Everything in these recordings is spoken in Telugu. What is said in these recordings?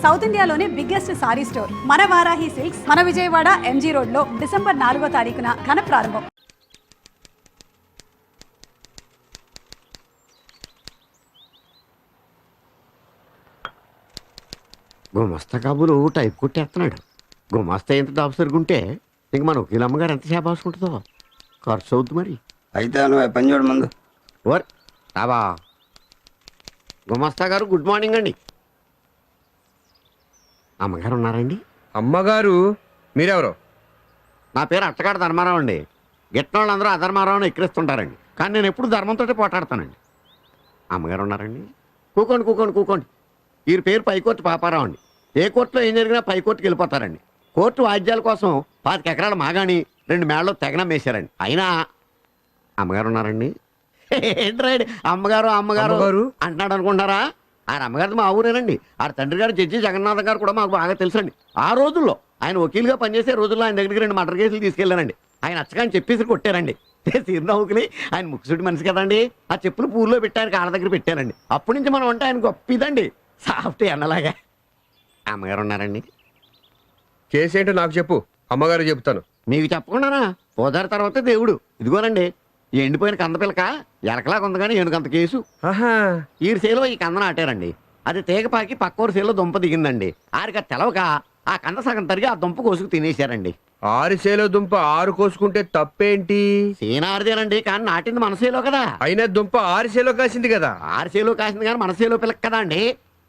సౌత్ ఇండియాలోనే బిగ్గెస్ట్ సారీ స్టోర్ మన వారాహి సిల్క్స్ మన విజయవాడ ఎంజీ రోడ్ లో డిసెంబర్ 4వ తారీఖున ఘన ప్రారంభం. గుమస్తా కాబులు టైప్ కొట్టేస్తున్నాడు. గుమస్తా ఎంత డాబు సరుగుంటే ఇంక మన వకీల అమ్మగారు ఎంత చేపాసుకుంటుందో ఖర్చు అవుద్ది మరి. అయితే నువ్వు పని చూడు ముందు. ఓర్ రాబా గుమస్తా గారు గుడ్ మార్నింగ్ అండి. అమ్మగారు ఉన్నారండి? అమ్మగారు మీరెవరు? నా పేరు అట్టగాడు ధర్మారావు అండి. గిట్టిన వాళ్ళందరూ అధర్మారావుని ఎక్కిరిస్తుంటారండి, కానీ నేను ఎప్పుడు ధర్మంతో పోటాడతానండి. అమ్మగారు ఉన్నారండి? కూకోండి కూకోండి కూకోండి. వీరి పేరు పైకోర్టు పాపారావు అండి. ఏ కోర్టులో ఏం జరిగినా పైకోర్టుకి వెళ్ళిపోతారండి. కోర్టు వాద్యాల కోసం 25 ఎకరాలు మాగాని 2 మేళ్ళలో తెగనం వేశారండి. అయినా అమ్మగారు ఉన్నారండి? ఏంట్రాడు అమ్మగారు అమ్మగారు అంటున్నాడు అనుకుంటారా? ఆయన అమ్మగారిది మా ఊరేనండి. ఆ తండ్రి గారు జడ్జి జగన్నాథ్ గారు కూడా మాకు బాగా తెలుసండి. ఆ రోజుల్లో ఆయన వకీలుగా పనిచేసే రోజుల్లో ఆయన దగ్గరికి 2 మర్డర్ కేసులు తీసుకెళ్ళానండి. ఆయన అచ్చగాని చెప్పేసి కొట్టారండి. చిరునవ్వుకుని ఆయన ముక్కుసుడి మనిషి కదండి. ఆ చెప్పులు పూర్లో పెట్టి ఆయన కాళ్ళ దగ్గర పెట్టారండి. అప్పటి నుంచి మనం అంటే ఆయన గొప్పదండి, సాఫ్ట్ ఎన్నలాగా. అమ్మగారు ఉన్నారండి? కేసు ఏంటో నాకు చెప్పు, అమ్మగారు చెప్తాను. మీకు చెప్పకుండానా? పోదారి తర్వాత దేవుడు. ఇదిగోనండి ఎండిపోయిన కందపిల్లక ఎలకలాగా ఉంది కానీ ఏనుకంత కేసు. ఈ సేలో ఈ కందన ఆటారండి. అది తీగపాకి పక్కోరు సేలో దుంప దిగిందండి. ఆరిక తెలవక ఆ కంద సగం తరిగి ఆ దుంప కోసుకు తినేశారండి. 6 సేలో దుంప 6 కోసుకుంటే తప్పేంటి? సీనారిదేనండి, కానీ నాటింది మన సేలో కదా. అయినా దుంప 6 సేలో కాసింది కదా. 6 సేలో కాసింది కానీ మన సేలో పిల్లక కదా అండి.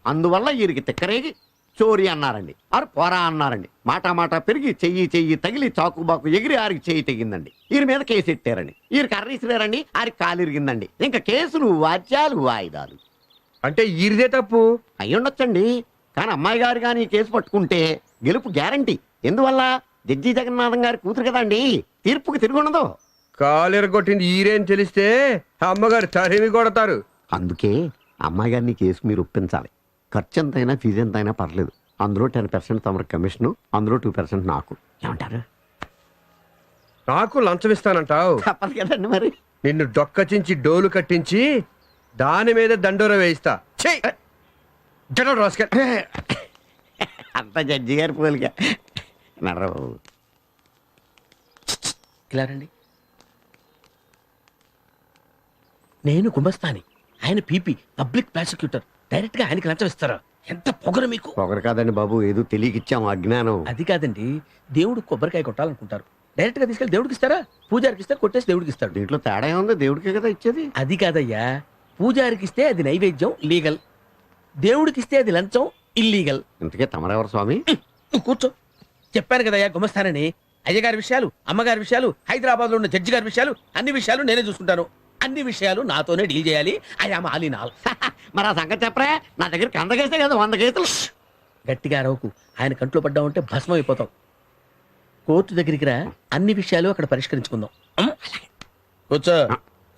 అందువల్ల వీరికి తిక్కరేగి చోరీ అన్నారండి. ఆరు పోరా అన్నారండి. మాట పెరిగి చెయ్యి తగిలి చాకుబాకు ఎగిరి ఆరికి చెయ్యి తెగిందండి. వీరి మీద కేసు ఎట్టారండి. వీరికి కర్ర ఇసిరారండి, ఆరికి కాలు ఇరిగిందండి. ఇంకా కేసులు వాద్యాలు వాయిదాలు. అంటే ఈరిదే తప్పు అయ్యుండొచ్చండి, కానీ అమ్మాయి గారు కానీ ఈ కేసు పట్టుకుంటే గెలుపు గ్యారంటీ. ఎందువల్ల? జడ్జి జగన్నాథం గారి కూతురు కదండి, తీర్పుకి తిరుగుండదు. కాలు ఎరగొట్టింది ఈరేని తెలిస్తే అమ్మగారు తరిమి కొడతారు. అందుకే అమ్మాయి గారిని కేసు మీరు ఒప్పించాలి. ఖర్చు ఎంతైనా ఫీజు ఎంతైనా పర్లేదు. అందులో 10% తమరు కమిషను, అందులో 2% నాకు. ఏమంటారు? నాకు లంచం ఇస్తానంటావు? తప్పదు కదండి మరి. నిన్ను డొక్కచించి డోలు కట్టించి దాని మీద దండోర వేయిస్తా. అంత జడ్జి గారి పోలిక నడరావు. ఇలా రండి. నేను గుమస్తాని, ఆయన పీపీ పబ్లిక్ ప్రాసిక్యూటర్. డైరెక్ట్ గా ఆయనకి లంచం ఇస్తారా? ఎంత పొగరు మీకు. పొగరు కాదండి బాబు, ఏదో తెలియకిచ్చాము అజ్ఞానం. అది కాదండి, దేవుడు కొబ్బరికాయ కొట్టాలనుకుంటారు, డైరెక్ట్ గా తీసుకెళ్ళి దేవుడికి ఇస్తారా? పూజారికి ఇస్తే కొట్టేసి దేవుడికి ఇస్తాడు. దీంట్లో తేడా ఉంది, దేవుడికే కదా ఇచ్చేది. అది కాదయ్యా, పూజారికి ఇస్తే అది నైవేద్యం లీగల్, దేవుడికి ఇస్తే అది లంచం ఇల్లీగల్. ఇంతకే తమరెవరు స్వామి? నువ్వు కూర్చో. చెప్పాను కదయ్యా గుమస్తానని. అయ్యగారి విషయాలు, అమ్మగారి విషయాలు, హైదరాబాద్ లో ఉన్న జడ్జి గారి విషయాలు, అన్ని విషయాలు నేనే చూసుకుంటాను. అన్ని విషయాలు నాతోనే డీల్ చేయాలి. I am all in all. మరి ఆ సంగతి చెప్పరా? నా దగ్గర 100 కేసే కదా, 100 కేసులు. గట్టిగా అరవకు, ఆయన కంట్లో పడ్డామంటే భస్మం అయిపోతాం. కోర్టు దగ్గరికి రా, అన్ని విషయాలు అక్కడ పరిష్కరించుకుందాం. కూర్చో.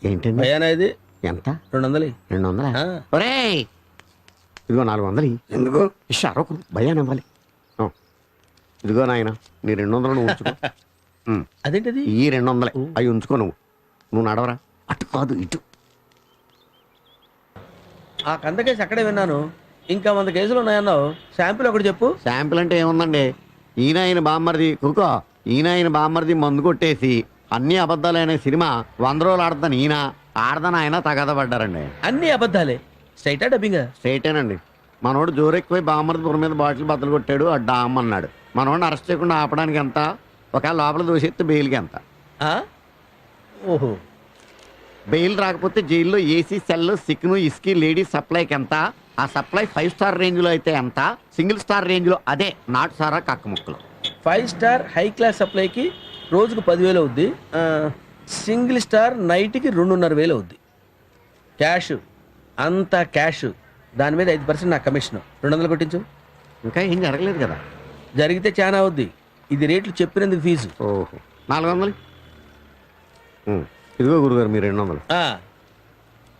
ఏంటండి భయానా ఇది? ఎంత? 200. 200? ఒరేయ్ ఇదిగో 400. ఎందుకు అరకు భయాన్ని ఇవ్వాలి. ఇదిగో నాయన నీ 200 నువ్వు ఉంచుకో. అదేంటిది? ఈ 200 అవి ఉంచుకో. నువ్వు నడవరా, అటు కాదు ఇటు. ఆ కంద కేసు అక్కడే విన్నాను, ఇంకా 100 కేసులు ఉన్నాయన్నావు. శాంపిల్ ఒకటి చెప్పు. శాంపిల్ అంటే ఏముందండి, ఈయన బామ్మర్ది కుకో, ఈయన బామ్మర్ది మందు కొట్టేసి అన్ని అబద్ధాలైన సినిమా 100 రోజులు ఆడతాను. ఈయన ఆడదాని ఆయన తగద పడ్డారండి. అన్ని అబద్ధాలే. స్ట్రైటా డబ్బింగా? స్ట్రైటేనండి. మనోడు జోరెక్కుపోయి బామ్మర్ది పురం మీద బాటిల్ బద్దలు కొట్టాడు, ఆ డామ్ అన్నాడు. మనోడిని అరెస్ట్ చేయకుండా ఆపడానికి ఎంత, ఒకవేళ లోపల దోషెత్తే బెయిల్కి ఎంత. ఓహో. బెయిల్ రాకపోతే జైల్లో ఏసీ సెల్, సిక్ను, ఇస్కీ, లేడీస్ సప్లైకి ఎంత, ఆ సప్లై 5 స్టార్ రేంజ్లో అయితే ఎంత, సింగిల్ స్టార్ రేంజ్లో అదే నాటు సారా కక్క ముక్కలు. 5 స్టార్ హై క్లాస్ సప్లైకి రోజుకు 10,000 అవుద్ది. సింగిల్ స్టార్ నైట్కి 2,500 అవుద్ది. క్యాష్ అంతా క్యాష్, దాని మీద 5% నా కమిషన్. 200 కొట్టించు. ఇంకా ఏం జరగలేదు కదా. జరిగితే చాలా అవుద్ది. ఇది రేట్లు చెప్పినందుకు ఫీజు. ఓహో 400. ఇదిగో గురుగారు మీ 200.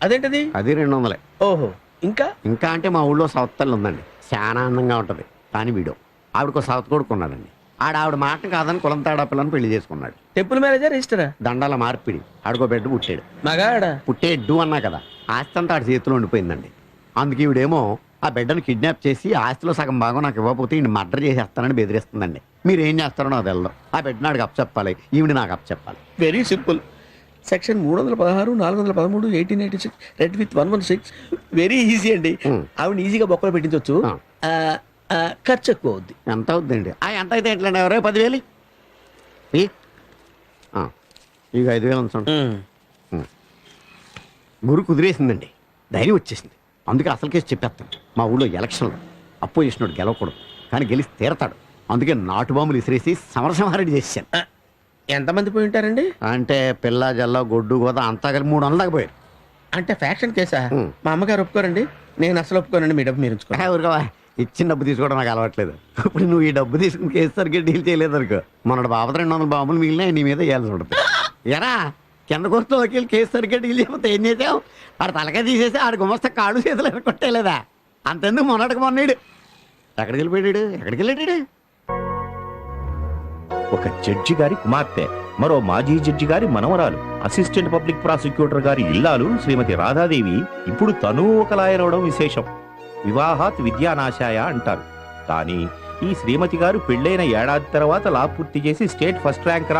అదేంటది? అది 200. ఓహో. ఇంకా ఇంకా అంటే మా ఊళ్ళో సౌత్ తల్లి ఉందండి, చాలా అందంగా ఉంటుంది. కానీ వీడు ఆవిడకు సౌత్ కొడుకు ఉన్నాడండి. ఆవిడ మాట కాదని కులం తేడా పిల్లని పెళ్లి చేసుకున్నాడు. Temple manager రిజిస్టరా? దండాల మార్పిడి. ఆడుకో బిడ్డ పుట్టాడు. మగాడా? పుట్టేడ్డు అన్నా కదా, ఆస్తి అంతా ఆడి చేతిలో ఉండిపోయిందండి. అందుకే ఈవిడేమో ఆ బిడ్డను కిడ్నాప్ చేసి ఆస్తిలో సగం భాగం నాకు ఇవ్వకపోతే ఈయన మర్డర్ చేసేస్తానని బెదిరిస్తుందండి. మీరు ఏం చేస్తారో నాకు తెలియదు. ఆ బిడ్డ నాడికి అప్పచెప్పాలి, ఈవిడ నాకు అప్పచెప్పాలి. Very simple. Section 316, 413, 1886 read with 116 very easy అండి. ఆవిడ ఈజీగా బొక్కలు పెట్టించవచ్చు. ఖర్చు ఎక్కువ అవుద్ది. ఎంత అవుద్దండి? ఎంత అయితే ఎట్లా ఎవరో 10,000 ఇక 5,000 ఉంచండి. గురు కుదిరేసిందండి, ధైర్యం వచ్చేసింది. అందుకే అసలు కేసు చెప్పేస్తాను. మా ఊళ్ళో ఎలక్షన్లో అపోజిషన్ గెలవకూడదు, కానీ గెలిచి తీరతాడు. అందుకే నాటు బాంబులు విసిరేసి సమరసింహారెడ్డి చేశాను. ఎంతమంది పోయి ఉంటారండి? అంటే పిల్ల జల్ల గొడ్డు గోదా అంతా కలిపి 300 దాకా పోయారు. అంటే ఫ్యాక్షన్ కేసా? మా అమ్మగారు ఒప్పుకోరండి, నేను అసలు ఒప్పుకోనండి. మీ డబ్బు మీరు ఉంచుకోండి. ఊరుకోవా, ఇచ్చిన డబ్బు తీసుకోవడం నాకు అలవాట్లేదు. ఇప్పుడు నువ్వు ఈ డబ్బు తీసుకుని కేసు సరిగ్గా డీల్ చేయలేదు అనుకో, మొన్నటి బాబు 200 బాంబులు మిగిలిన నీ మీద వేయాల్సి ఉంటుంది. ఎరా కింద కోర్టులో వకీలు కేసు సరిగ్గా డీల్ చేయకపోతే ఏం చేసావు? ఆడు తలకాయ తీసేసి ఆడు గుమస్తా కాడు చేతులు కొట్టేలేదా? అంతెందుకు మొన్నటికి మొన్నడు ఎక్కడికి వెళ్ళాడు? ఒక జడ్జి గారి కుమార్తె, మరో మాజీ జడ్జి గారి మనవరాలు, అసిస్టెంట్ పబ్లిక్ ప్రాసిక్యూటర్ గారి ఇల్లాలు శ్రీమతి రాధాదేవి ఇప్పుడు తను ఒక లాయర్ అవడం విశేషం. వివాహాత్ విద్యానాశాయ అంటారు. కానీ ఈ శ్రీమతి గారు పెళ్ళైన ఏడాది తర్వాత లా పూర్తి చేసి స్టేట్ ఫస్ట్ ర్యాంక్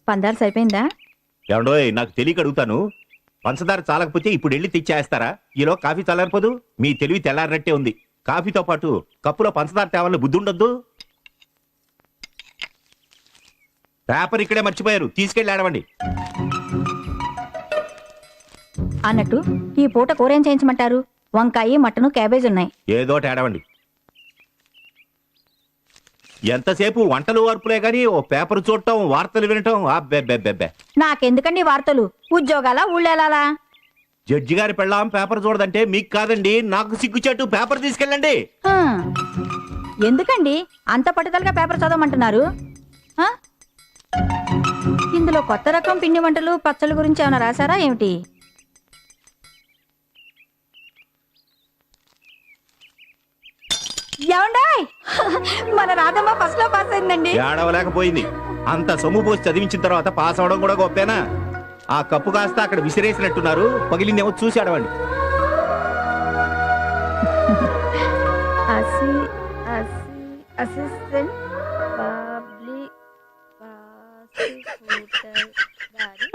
పందాల్సి అయిపోయిందా? ఏమండోయ్, నాకు తెలియక అడుగుతాను. పంచదార చాలకపోతే ఇప్పుడు వెళ్ళి తెచ్చేస్తారా? ఈలో కాఫీ చల్లారిపోదు? మీ తెలివి తెల్లారినట్టే ఉంది. కాఫీతో పాటు కప్పులో పంచదార తేవాలని బుద్ధి ఉండొద్దు. పేపర్ ఇక్కడే మర్చిపోయారు, తీసుకెళ్ళి ఆడవండి. అన్నట్టు ఈ పూట కూరేం చేయించమంటారు? వంకాయ, మటను, క్యాబేజ్ ఉన్నాయి. ఏదోటి ఆడవండి. ఎంతసేపు వంటలు వార్పులే గాని ఓ పేపర్ చూడటం, వార్తలు వినటం అబ్బెబ్బెబ్బెబ్బే. నాకెందుకండి వార్తలు? ఉద్యోగాలా ఊళ్ళేలా? జడ్జి గారి పెళ్ళాం పేపర్ చూడదంటే మీకు కాదండి, నాకు సిగ్గుచేటు. పేపర్ తీసుకెళ్ళండి. ఎందుకండి అంత పట్టుదలగా పేపర్ చదవమంటున్నారు? ఇందులో కొత్త రకం పిండి వంటలు, పచ్చళ్ళ గురించి ఏమైనా రాశారా ఏమిటి? ఏమండాయ్, మన రాధమ్మ ఫస్ట్ లో పాస్ అయిందండి. ఏడవలేకపోయింది. అంత సొమ్ము పోసి చదివించిన తర్వాత పాస్ అవడం కూడా గొప్పేనా? ఆ కప్పు కాస్త అక్కడ విసిరేసినట్టున్నారు, పగిలిందేమో చూసి ఆడవండి. అసిస్టెంట్ పబ్లిక్ ప్రాసిక్యూటర్ గారి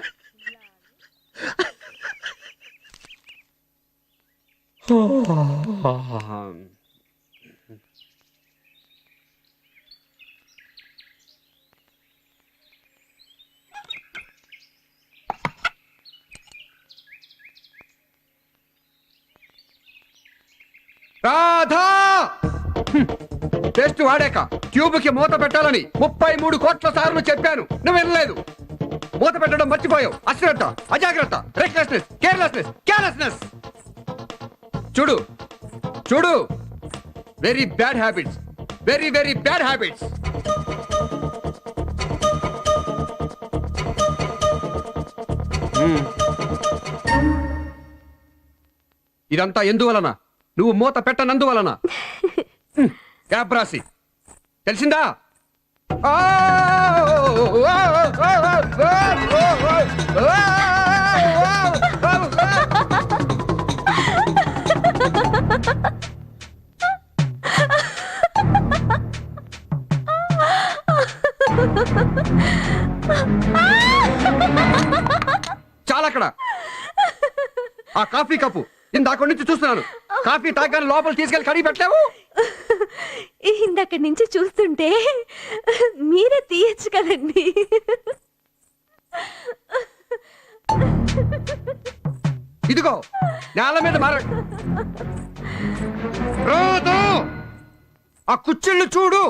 రాధా! టెస్ట్ వాడాక ట్యూబ్ కి మూత పెట్టాలని 33 కోట్ల సార్లు చెప్పాను, నువ్వు వినలేదు. మూత పెట్టడం మర్చిపోయావు. అశ్రద్ధ, అజాగ్రత్త, రెక్లెస్నెస్, కేర్లెస్నెస్. చూడు చూడు, very bad habits, very very bad habits. ఇదంతా ఎందువలన? నువ్వు మూత పెట్టనందువలన. క్యాబ్రాసి, తెలిసిందా? చాలా అక్కడ ఆ కాఫీ కప్పు ఇందాక నుంచి చూస్తున్నాను. కాఫీ తాగానే లోపల తీసుకెళ్ళి కడిగి పెట్టలేవు. ఇందక్కడి నుంచి చూస్తుంటే మీరే తీయచ్చు కదండి. ఇదిగో నేల మీద ఆ కుచ్చిళ్ళు చూడు,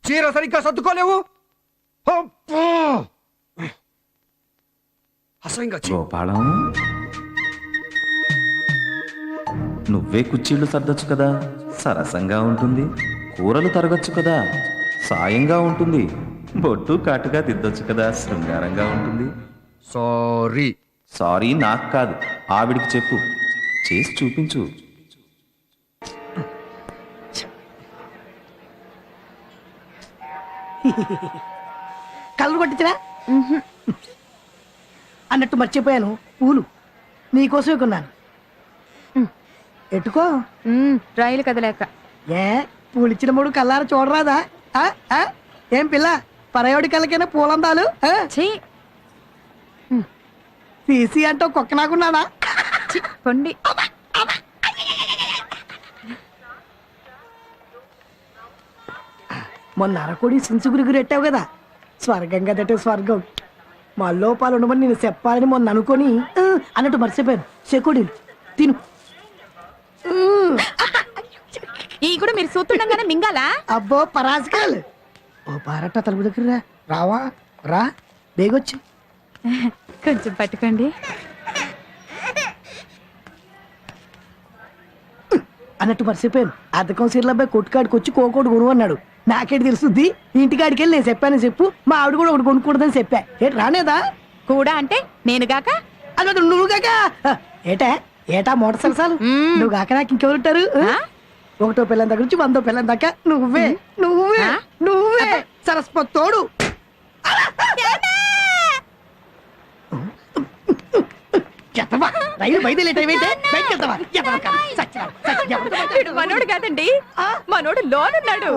చీర సరిగ్గా సర్దుకోలేవు. అసహ్యంగా గోపాలం, నువ్వే కుర్చీళ్ళు సర్దొచ్చు కదా, సరసంగా ఉంటుంది. కూరలు తరగచ్చు కదా, సాయంగా ఉంటుంది. బొట్టు కాటుగా దిద్దొచ్చు కదా, శృంగారంగా ఉంటుంది. సారీ. సారీ నాకు కాదు, ఆవిడికి చెప్పు, చేసి చూపించు. కళ్ళు కొట్టించరా అన్నట్టు మర్చిపోయాను, పూలు నీకోసమే కొన్నాను. ఎట్టుకో. రైలు కదలేక ఏ పూలు ఇచ్చిన మూడు కల్లారా చూడరాదా? ఆ? ఆ? ఏం పిల్ల పరయోడి కళ్ళకైనా పూలందాలు ఆ? తీసి అంటూ కుక్క నాకున్నానా? కొండి. మొన్న అరకొడి సించుగురి ఎట్టావు కదా, స్వర్గం కదటే స్వర్గం. మా లోపాలు ఉండమని నేను చెప్పాలని మొన్న అనుకొని అన్నట్టు మర్చిపోయాను. చెకోడీలు తిను. ఈ కూడా మీరు చూస్తుండగానే మింగాలా? అబ్బో పరాజకాలు. ఓ పారట తలుపు దగ్గర రావా? రా బేగొచ్చు. కొంచెం పట్టుకోండి. అన్నట్టు మర్చిపోయాను. అద్దకం సీర్ల అబ్బాయి కొట్టుకాడికి వచ్చి కోకోడు కొను అన్నాడు. నాకేటి తెలుస్తుంది? ఇంటికాడికి వెళ్ళి నేను చెప్పానని చెప్పు. మా ఆవిడ కూడా ఒకటి కొనుక్കൂడదని చెప్పా. ఏటి రానేదా? కూడా అంటే నేనుగాక అలా నువ్వు కాక ఏటా ఏటా మోటార్ సరసాలు నువ్వు కాక నాకు ఇంకెవరుంటారు? ఒకటో పిల్లని దగ్గర నుంచి 100వ పిల్లని దాకా నువ్వే నువ్వే నువ్వే సరస్వతి తోడు. రైలు బయట లేట్ అయిపోయింటే మనోడు కాదండి, మనోడు లోనున్నాడు.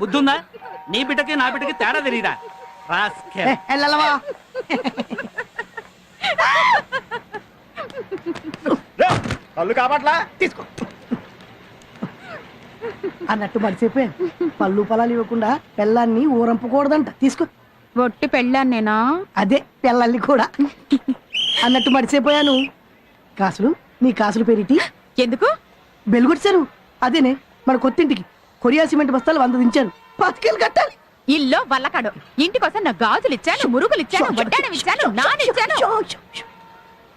బుద్ధుందా? నీ బిడ్డకి నా బిడ్డకి తేడా తెలియదా? వెళ్ళవా కళ్ళు కాబట్లా తీసుకో అన్నట్టు మర్చిపోయాను. పళ్ళు పొలాలు ఇవ్వకుండా పెళ్ళాన్ని ఊరంపకూడదంట. తీసుకో. ఒట్టి పెళ్ళాను నేనా? అదే పెళ్ళల్ని కూడా. అన్నట్టు మర్చిపోయాను. కాసులు నీ కాసులు పెరిటి ఎందుకు బెలుగొచ్చారు? అదేనే మన కొత్తింటికి కొరియా సిమెంట్ బస్తాలు 100 దించాను. 10 కట్టాలి. ఇల్లు వల్లకాడు. ఇంటికోసం నా గాజులు ఇచ్చాను, మురుగులు ఇచ్చాను, వడ్డాణం ఇచ్చాను, నానిచ్చాను.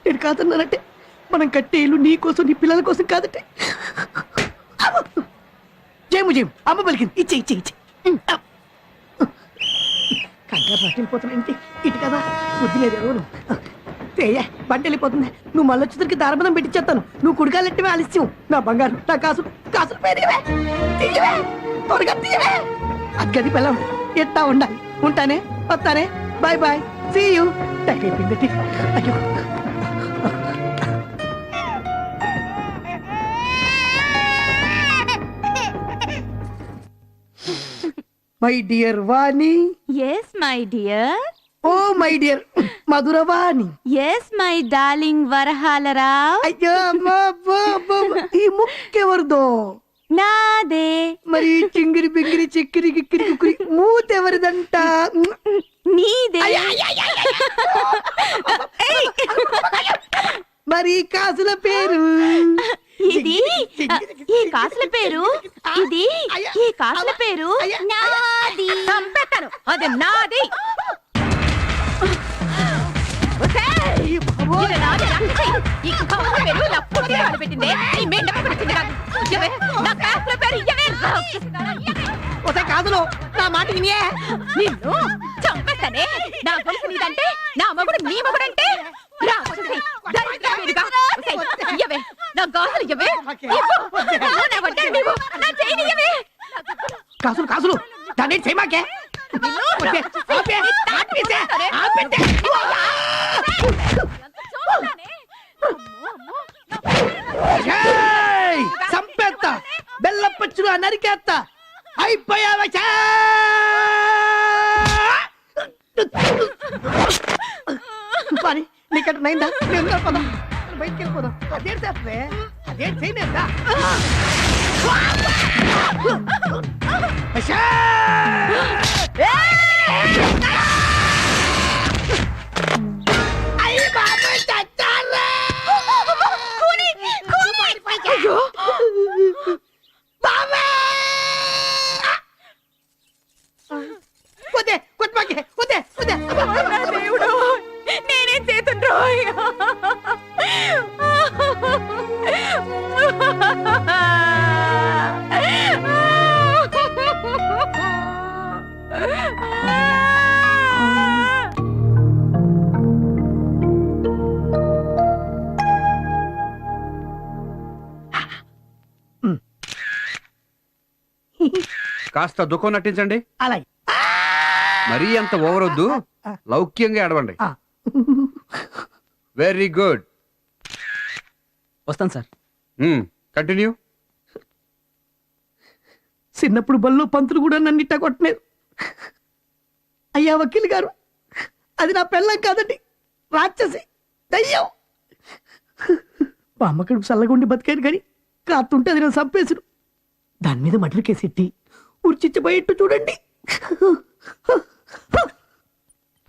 నేను కాదన్నానంటే మనం కట్టే ఇల్లు నీ కోసం నీ పిల్లల కోసం కాదంటే. జయము అమ్మ పలికింది. ఇచ్చే ఇచ్చే ఇచ్చే కంగారు పట్టిపోతున్నా. ఇంటి ఇటు కదా బుద్ధి లేదు ఎవరు. బండి వెళ్ళిపోతుంది. నువ్వు మళ్ళీ వచ్చేసరికి దారబదం పెట్టించేస్తాను. నువ్వు కుడికాలెట్టివే ఆలస్యం. నా బంగారు నా కాసులు కాసులు పేరువే త్వరగా తీయవే. అగ్గది పిల్లం ఎట్టా ఉండాలి. ఉంటానే వస్తానే. Bye bye. See you. Time అయిపోయింది. అయ్యో my dear Vani. Yes my dear. Oh my dear Madhuravani. Yes my darling Varahalarao. అయ్యో అమ్మా, ఈ ముక్కెవరిదో? నాదే. మరి చింగిరి బింగిరి చిక్కిరి గిక్కిరి కుక్కిరి మూతెవరిదంట? నీదే. మరి కాసుల పేరు? ఇది ఈ కాసుల పేరు. ఇది ఈ కాసుల పేరు నాది. చంపేస్తాను. అది నాది. కాదులో నా మాట వినియే. నిన్ను చంపేస్తానే. నా గొలుసు నీదంటే, నా మగుడు నీ మగుడంటే కాసులు కాసులు దాన్ని చేయమాకే. సంపేత్త బెల్లపచ్చులు నరికేత్త. అయిపోయావా? పని నీకట్టు నైందా? పదం బయటికి వెళ్ళిపోదాం. అదేం చేస్తే అదేం చేయలేదా? దేవుడు నేనేం చేతుండ్రో. కాస్త దుఃఖం నటించండి. అలాగే మరీ అంత ఓవర్ వద్దు, లౌక్యంగా ఏడవండి. Very good. వస్తాను సార్. కంటిన్యూ. చిన్నప్పుడు బల్లో పంతులు కూడా నన్ను ఇట్టా కొట్టలేదు. అయ్యా వకీల్ గారు, అది నా పెళ్ళం కాదండి, రాక్షసి, దయ్యం. మా అమ్మ కడుపు చల్లగుండి బతికాను కానీ కాతుంటే అది నేను చంపేసుడు. దాని మీద మటర్ కేసెట్టి ఉర్చిచ్చిపోయేట్టు చూడండి.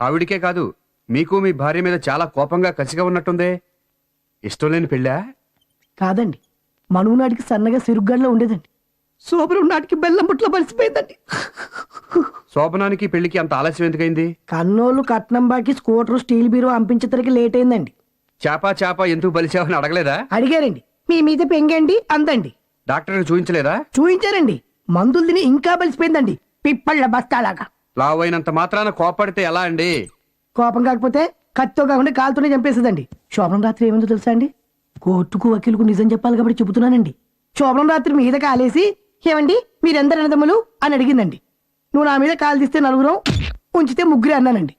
ఆవిడికే కాదు, మీకు మీ భార్య మీద చాలా కోపంగా కసిగా ఉన్నట్టుందే. ఇష్టం లేని పెళ్ళా? కాదండి, మనువు నాటికి సన్నగా సిరుగ్గాడిలో ఉండేదండి. శోభనం నాటికి బెల్లం బుట్లో పరిసిపోయిందండి. శోభనానికి పెళ్లికి అంత ఆలస్యం ఎందుకైంది? కన్నోళ్ళు కట్నం బాకి స్కూటర్ స్టీల్ బీరో అంపించేసరికి లేట్ అయిందండి. చేప ఎందుకు బలిచావని అడగలేదా? అడిగారండి. మీ మీద పెంగండి అందండి. డాక్టర్ చూపించలేదా? చూయించారండి. మందులు తిని ఇంకా బలిసిపోయిందండి, పిప్పళ్ళ బస్తాలాగా. లావు అయినంత మాత్రాన కోపడితే ఎలా అండి? కోపం కాకపోతే కత్తితో కాకుండా కాలుతోనే చంపేసేదండి. శోభనం రాత్రి ఏమైందో తెలుసా అండి? కోర్టుకు వకీలుకు నిజం చెప్పాలి కాబట్టి చెబుతున్నానండి. శోభనం రాత్రి మీద కాలేసి, ఏమండి మీరెందరు అన్నదమ్ములు అని అడిగిందండి. నువ్వు నా మీద కాలు తీస్తే నలుగురం, ఉంచితే ముగ్గురే అన్నానండి.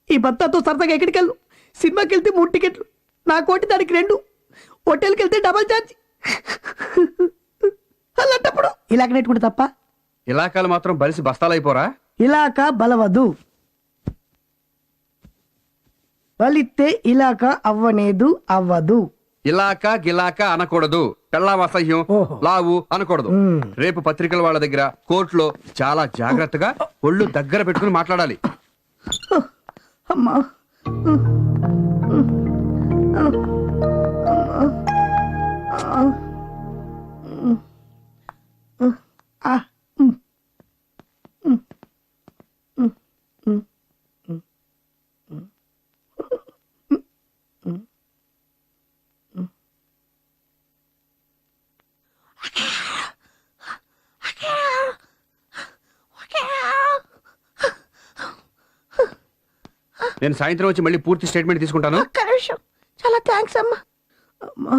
ఈ భర్తతో సరదాగా ఎక్కడికి వెళ్ళు, సినిమాకి వెళ్తే 3 టికెట్లు, నా కోటి దానికి 2, హోటల్కి వెళ్తే డబల్ ఛార్జ్. అలాంటప్పుడు ఇలాగ నెట్టుకుంటే తప్ప? ఇలాకాలు మాత్రం బలిసి బస్తాలైపోరా? ఇలాక బలవదు, బలిస్తే ఇలాక అవ్వనేదు అవ్వదు. ఇలాక గిలాక అనకూడదు. పెళ్ళాం అసహ్యం, లావు అనకూడదు. రేపు పత్రికల వాళ్ళ దగ్గర, కోర్టులో చాలా జాగ్రత్తగా ఒళ్ళు దగ్గర పెట్టుకుని మాట్లాడాలి. అమ్మా నేను సాయంత్రం వచ్చి మళ్ళీ పూర్తి స్టేట్మెంట్ తీసుకుంటాను. చాలా థ్యాంక్స్ అమ్మా. అమ్మా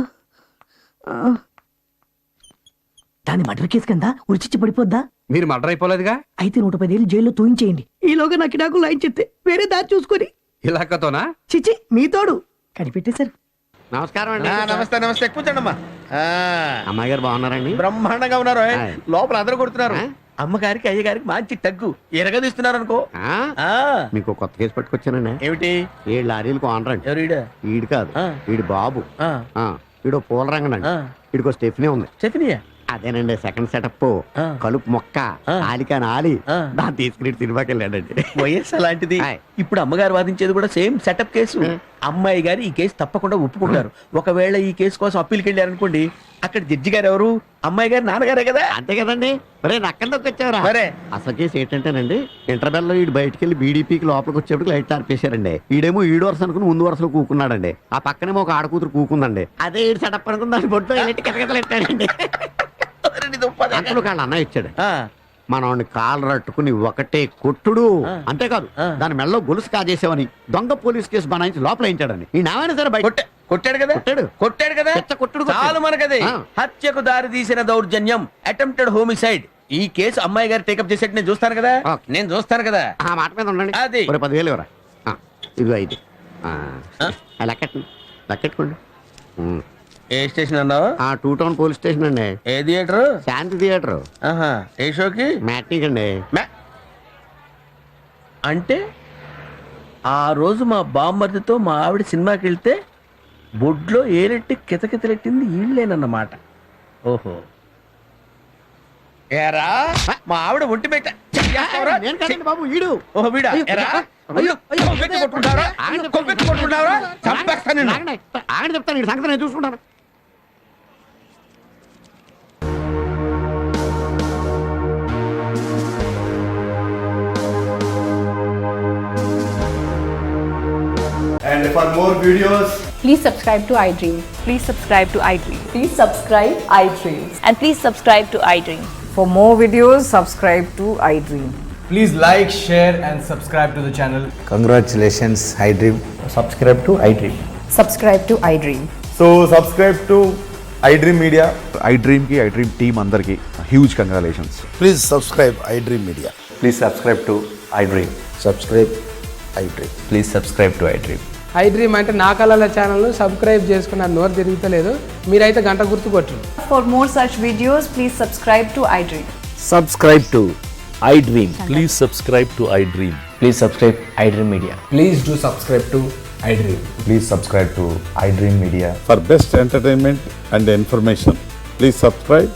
దాని మర్డర్ కేసు కింద ఉరిచిచ్చి పడిపోద్దా? మీరు మర్డర్ అయిపోలేదుగా? అయితే 110 ఏళ్ళు జైల్లో తూయించేయండి. ఈలోగా నాకు నాకు లైన్ చెప్తే వేరే దారి చూసుకొని. ఇలాకతోనా? చిచి మీ తోడు కనిపెట్టేశారు. నమస్కారం అండి. నమస్తే నమస్తే, కూర్చోండమ్మా. అమ్మాయి గారు బాగున్నారండి? బ్రహ్మాండంగా ఉన్నారు. ఆయ్. లోపల అందరూ కొడుతున్నారు. ఆ? అమ్మగారికి అయ్యగారికి మంచి తగ్గు ఎరగదీస్తున్నారు అనుకో. ఆ? మీకు కొత్త కేసు పట్టుకొచ్చానండి. ఏమిటి? 7 లారీలకు ఓనర్ అండి. ఎవరు ఈడ? ఈడు కాదు, ఆ. ఈడు బాబు. ఆ. ఈడు పూల రంగనండి. ఆ. ఈడికో స్టెఫ్నీ ఉంది. చెప్పినయా? అదేనండి సెకండ్ సెటప్. ఆ. కలుపు మొక్క, ఆ. ఆలికాని ఆలి, ఆ. దాన్ని తీసుకుని సినిమాకి వెళ్ళాడండి. వయస్సు అలాంటిది. ఆయ్. ఇప్పుడు అమ్మగారు వాదించేది కూడా సేమ్ సెటప్ కేసు. అమ్మాయి గారు ఈ కేసు తప్పకుండా ఒప్పుకుంటారు. ఒకవేళ ఈ కేసు కోసం అప్పీల్కి వెళ్ళారనుకోండి, అక్కడ జడ్జి గారు ఎవరు? అమ్మాయి గారు నాన్నగారే కదా. అంతే కదండి. మరే నక్కల్లోకి వచ్చావరా? మరే. అసలు కేసు ఏంటంటేనండి, ఇంటర్వెల్ లో ఈడు బయటికి వెళ్ళి బీడీపీకి లోపలికి వచ్చేప్పుడు లైట్ ఆర్పేశారండి. ఈడేమో ఈడు వరుస అనుకుని ముందు వరుసలో కూకున్నాడండి. ఆ పక్కనేమో ఒక ఆడకూతురు కూకుందండి. అదే ఈడు సెటప్ అనుకుని దాని బొట్టు కిటకిటలెట్టాడండి. అంతలో కాళ్ళ అన్న ఇచ్చాడు. మనవాడిని కాళ్ళు రట్టుకుని ఒకటే కొట్టుడు. అంతేకాదు, దాని మెడలో గొలుసు కాజేసావని దొంగ పోలీస్ కేసు బనాయించి లోపల వేయించాడని. ఈ నావైనా సరే బయట కొట్టాడు కదా. కొట్టాడు కదా. కొట్టుడు చాలు మనకది. ఆ. హత్యకు దారి తీసిన దౌర్జన్యం, అటెంప్టెడ్ హోమిసైడ్. ఈ కేసు అమ్మాయి గారు టేకప్ చేసేట్టు నేను చూస్తాను కదా. ఓకే. నేను చూస్తాను కదా. ఆ మాట మీద ఉండండి. అది. 10,000 ఇవ్వరా? ఇదిగో 5. లెక్కెట్టుకోండి. ఏ స్టేషన్ అన్నావు? 2 టౌన్ పోలీస్ స్టేషన్ అండి. ఏ థియేటర్? శాంతి థియేటర్. ఏ షోకి? మ్యాట్నిక్ అండి. అంటే ఆ రోజు మా బామ్మర్దితో మా ఆవిడ సినిమాకి వెళ్తే బొడ్లో ఏరెట్టి కితకితలెట్టింది ఈళ్ళేనన్నమాట. ఓహో. ఏరా మా ఆవిడ ఒంటి పెట్ట నేను కాదండి బాబు, ఈడు. ఓహో వీడా. ఏరా అయ్యో, కొవ్వెత్తి కొట్టుకుంటావరా? కొవ్వెత్తి కొట్టుకుంటావరా? చంపేస్తాను నిన్ను. ఆగండి చెప్తాను, ఈ సంగతి నేను చూసుకుంటాను. And for more videos, Please subscribe to iDream. Please subscribe to iDream. Please subscribe iDream. And please subscribe to iDream. For more videos, subscribe to iDream. please like, share and subscribe to the channel. I Dream Media, I Dream team అందరికి huge congratulations. Please subscribe I Dream Media. Please subscribe to I Dream. Subscribe I Dream. Please subscribe to I Dream. I Dream అంటే నా కళల ఛానల్ సబ్స్క్రైబ్ చేసుకున్న నోరు తిరుగుతలేదు. మీరైతే గంట గుర్తు కొట్టు. For more such videos, please subscribe to iDream. Subscribe to I Dream. Please subscribe to I Dream. Please subscribe I Dream Media. Please do subscribe to I Dream. Please subscribe to I Dream media. For best entertainment and information please subscribe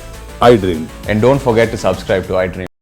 I dream. And don't forget to subscribe to I Dream.